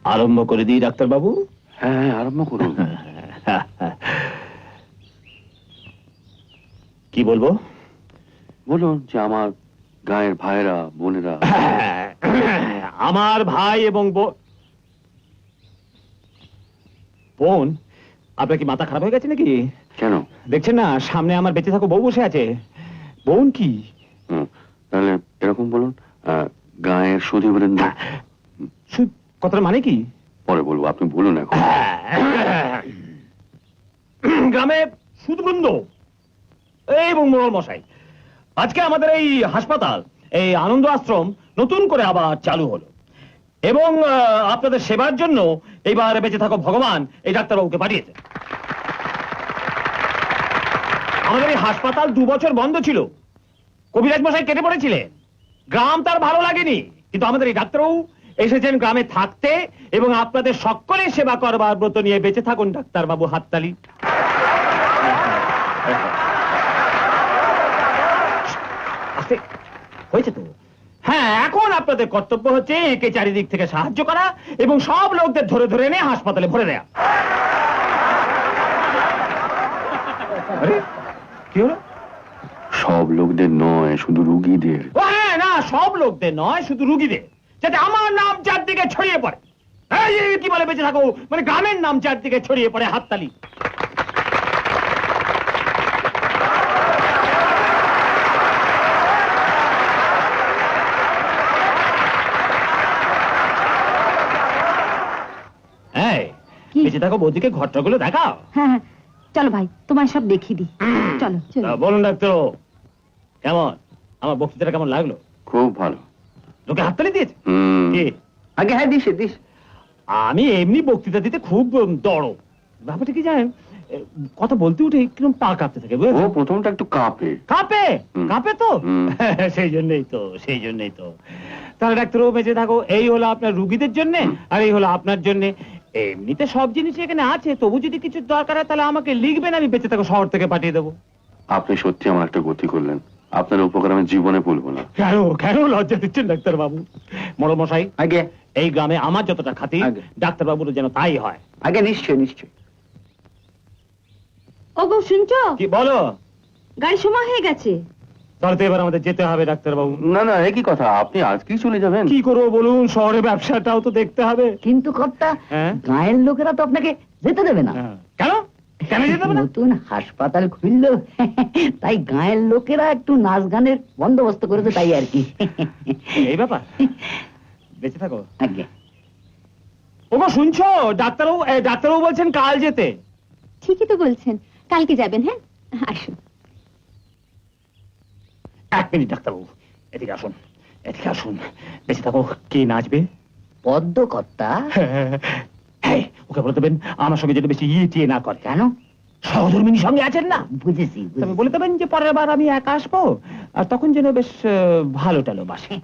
আরম্ভ করে দিই ডাক্তার বাবু। হ্যাঁ হ্যাঁ, আরম্ভ করুন। কি বলবো? বলুন যে আমার গায়ের ভাইরা বোনেরা। আমার ভাই এবং বোন। আপনার কি মাথা খারাপ হয়ে গেছে নাকি? কেন? দেখছেন না সামনে আমার বেঁচে থাকো বউ বসে আছে। বোন কি? তাহলে এরকম বলুন, গায়ের সুধী বৃন্দ। কথাটা মানে কি? পরে বলবো, আপনি বলুন এখন। গ্রামে সুদবৃন্দ এবং মোড়ল মশাই, আজকে আমাদের এই হাসপাতাল, এই আনন্দ আশ্রম নতুন করে আবার চালু হলো এবং আপনাদের সেবার জন্য এইবার বেঁচে থাকো ভগবান এই ডাক্তারবাবুকে পাঠিয়েছে। আমাদের এই হাসপাতাল 2 বছর বন্ধ ছিল, কবিরাজ মশাই কেটে পড়েছিলেন, গ্রাম তার ভালো লাগেনি, কিন্তু আমাদের এই ডাক্তারবাবু এসেছেন গ্রামে থাকতে এবং আপনাদের সকলের সেবা করবার ব্রত নিয়ে। বেঁচে থাকুন ডাক্তারবাবু, হাততালি। হয়েছে তো? হ্যাঁ, এখন আপনাদের কর্তব্য হচ্ছে একে চারিদিক থেকে সাহায্য করা এবং সব লোকদের ধরে ধরে এনে হাসপাতালে ভরে দেয়া। কি হলো? সব লোকদের নয়, শুধু রুগীদের। ও হ্যাঁ, না সব লোকদের নয়, শুধু রুগীদের, যাতে আমার নাম চারদিকে ছড়িয়ে পড়ে। কি বলে বেঁচে থাকো, মানে গ্রামের নাম চারদিকে ছড়িয়ে পড়ে। হাততালি। বেঁচে থাকো বৌদিকে ঘরটাগুলো দেখাও। হ্যাঁ চলো ভাই, তোমায় সব দেখিয়ে দিই। চলো চলো। বলুন ডাক্তার, কেমন আমার বক্তৃতাটা কেমন লাগলো? খুব ভালো। তোকে হাততালি দিয়েছে? আগে হ্যাঁ দিস দিস। আমি এমনি বক্তৃতা দিতে খুব দড়। ব্যাপারটা কি জানেন, কথা বলতে উঠে কিরকম পা কাঁপতে থাকে। ও প্রথমটা একটু কাঁপে। কাঁপে? কাঁপে তো, সেই জন্যই তো। তাহলে ডাক্তারবাবু বেঁচে থাকো, এই হলো আপনার রুগীদের জন্য আর এই হলো আপনার জন্য। এমনিতে সব জিনিস এখানে আছে, তবু যদি কিছু দরকার হয় তাহলে আমাকে লিখবেন, আমি বেঁচে থাকো শহর থেকে পাঠিয়ে দেবো। আপনি সত্যি আমার একটা গতি করলেন, আপনার উপকার আমি জীবনে ভুলবো না। কেন কেন লজ্জা দিচ্ছেন ডাক্তার বাবু? মোড়ল মশাই, আগে এই গ্রামে আমার যতটা খাতি ডাক্তার বাবুর যেন তাই হয়। আগে নিশ্চয় নিশ্চয়। ও গো শুনছো? কি বলো? গাড়ি সময় হয়ে গেছে। তাহলে তো এবার আমাদের যেতে হবে ডাক্তার বাবু। না না, একই কথা, আপনি আজকেই চলে যাবেন? কি করবো বলুন, শহরে ব্যবসাটাও তো দেখতে হবে। কিন্তু কর্তা, গায়ের লোকেরা তো আপনাকে যেতে দেবে না। কেন কেন যেতে হবে না? নতুন হাসপাতাল খুললো, তাই গায়ের লোকেরা একটু নাচ গানের বন্দোবস্ত করেছে, তাই আর কি। এই ব্যাপার। বেঁচে থাকো। আগে ওগো শুনছো, ডাক্তারবাবু বলছেন কাল যেতে। ঠিকই তো বলছেন, কালকে যাবেন। হ্যাঁ আসুন। 1 মিনিট ডাক্তারবাবু, এদিকে আসুন, এদিকে আসুন। বেঁচে থাকো, কে নাচবে? পদ্ম কর্তা। ওকে বলে দেবেন আমার সঙ্গে যেটা বেশি ইয়ে না করে। কেন? সহধর্মিনীর সঙ্গে আছেন না? বুঝেছি। তবে বলে দেবেন যে পরের বার আমি একা আসবো, আর তখন যেন বেশ ভালো টালো বাসে।